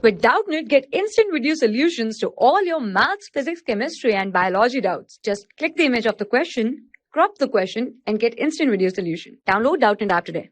With Doubtnut, get instant video solutions to all your maths, physics, chemistry, and biology doubts. Just click the image of the question, crop the question, and get instant video solution. Download Doubtnut app today.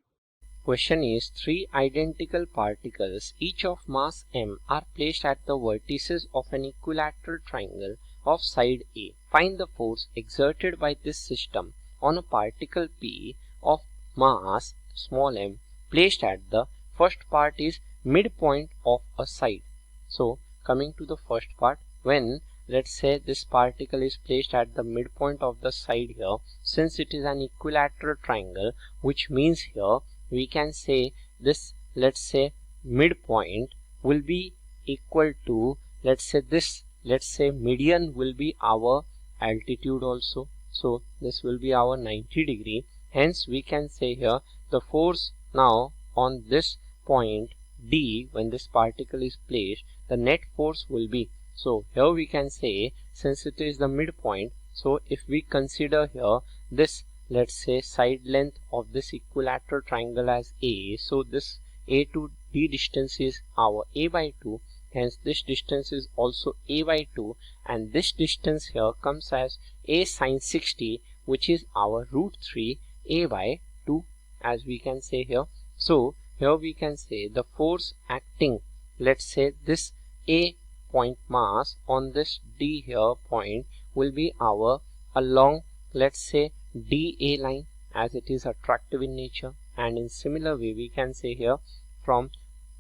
Question is, three identical particles, each of mass m, are placed at the vertices of an equilateral triangle of side A. Find the force exerted by this system on a particle P of mass small m placed at the first part is midpoint of a side. So coming to the first part, when let's say this particle is placed at the midpoint of the side here, since it is an equilateral triangle, which means here we can say this, let's say midpoint will be equal to, let's say median will be our altitude also. So this will be our 90 degree. Hence we can say here the force now on this point D, when this particle is placed, the net force will be, so here we can say, since it is the midpoint, so if we consider here this, let's say side length of this equilateral triangle as A, so this A to D distance is our A by 2, hence this distance is also A by 2, and this distance here comes as A sin 60, which is our root 3 A by 2, as we can say here. So here we can say the force acting, let's say this A point mass on this D here point will be our along, let's say DA line, as it is attractive in nature, and in similar way we can say here from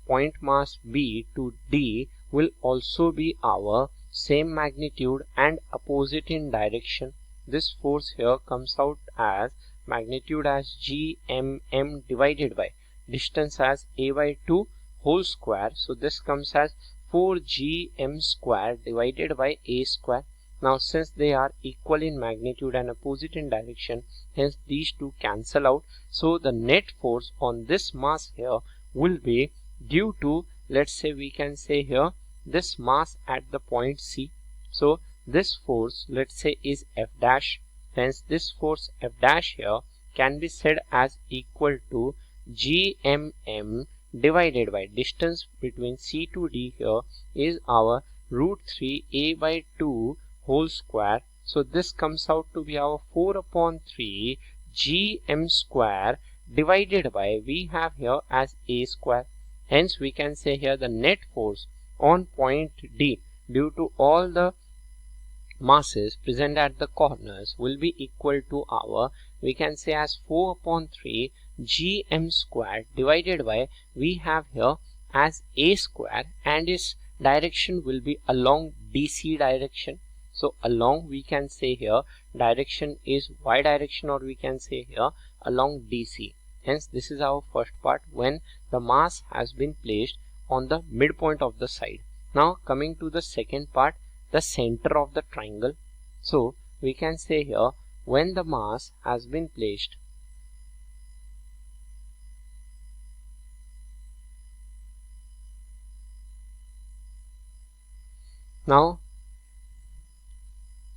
point mass B to D will also be our same magnitude and opposite in direction. This force here comes out as magnitude as GMM divided by distance as A by 2 whole square. So this comes as 4GM square divided by A square. Now since they are equal in magnitude and opposite in direction, hence these two cancel out. So the net force on this mass here will be due to, let's say we can say here this mass at the point C. So this force, let's say, is F dash. Hence this force F dash here can be said as equal to GMM divided by distance between C to D here is our root 3 A by 2 whole square. So this comes out to be our 4 upon 3 GM square divided by, we have here as A square. Hence we can say here the net force on point D due to all the masses present at the corners will be equal to our, we can say as 4 upon 3 GM square divided by, we have here as A square, and its direction will be along DC direction. So along, we can say here direction is Y direction, or we can say here along DC. Hence this is our first part when the mass has been placed on the midpoint of the side. Now coming to the second part, the center of the triangle. So we can say here when the mass has been placed now,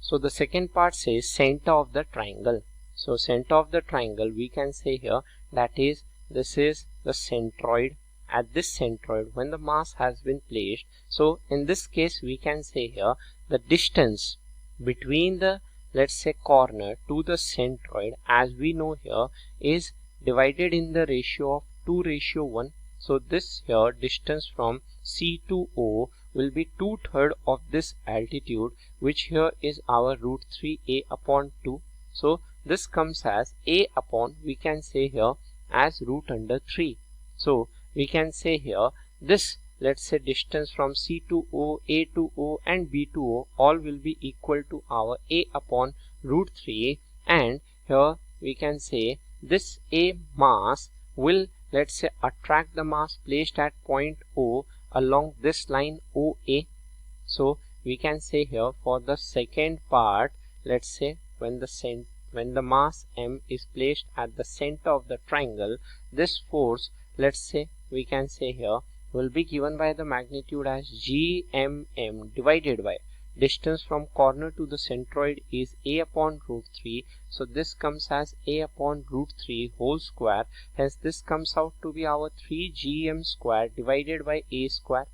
so the second part says center of the triangle. So center of the triangle, we can say here that is, this is the centroid. At this centroid, when the mass has been placed, so in this case we can say here the distance between the, let's say, corner to the centroid, as we know here, is divided in the ratio of 2:1. So this here distance from C to O will be 2/3 of this altitude, which here is our root 3 A upon 2. So this comes as A upon, we can say here as root under 3. So we can say here this, let's say, distance from C to O, A to O, and B to O all will be equal to our A upon root 3, and here we can say this A mass will, let's say, attract the mass placed at point O along this line OA. So we can say here for the second part, let's say when the mass M is placed at the center of the triangle, this force, let's say we can say here, will be given by the magnitude as GMM divided by distance from corner to the centroid is A upon root 3. So this comes as A upon root 3 whole square. Hence this comes out to be our 3 GM square divided by A square.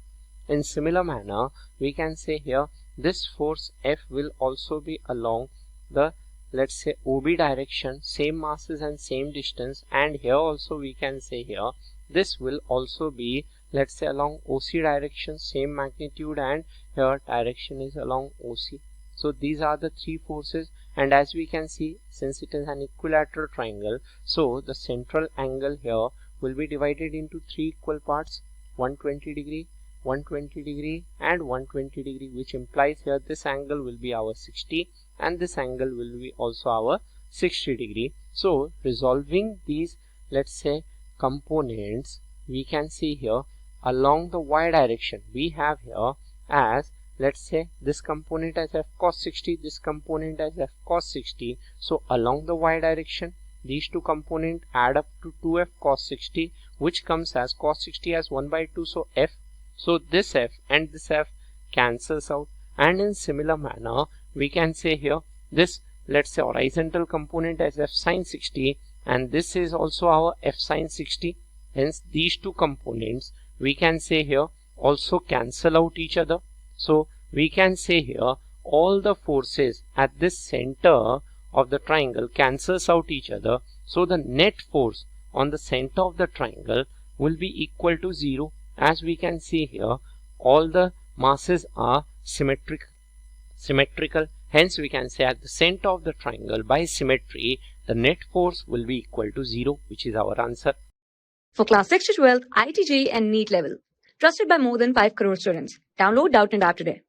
In similar manner, we can say here this force F will also be along the, let's say, OB direction, same masses and same distance, and here also we can say here this will also be, let's say, along OC direction, same magnitude, and here direction is along OC. So these are the three forces, and as we can see, since it is an equilateral triangle, so the central angle here will be divided into three equal parts, 120 degree, 120 degree and 120 degree, which implies here this angle will be our 60 and this angle will be also our 60 degree. So resolving these, let's say, components, we can see here along the y direction we have here as, let's say, this component as f cos 60, this component as f cos 60. So along the y direction these two components add up to 2f cos 60, which comes as cos 60 as 1 by 2, so f. So this f and this f cancels out, and in similar manner we can say here this, let's say, horizontal component as f sin 60, and this is also our f sin 60. Hence these two components we can say here also cancel out each other. So we can say here all the forces at this center of the triangle cancels out each other. So the net force on the center of the triangle will be equal to 0. As we can see here, all the masses are symmetrical. Hence we can say at the center of the triangle, by symmetry, the net force will be equal to 0, which is our answer. For class 6 to 12, IIT JEE and NEET level. Trusted by more than 5 crore students. Download Doubtnut app today.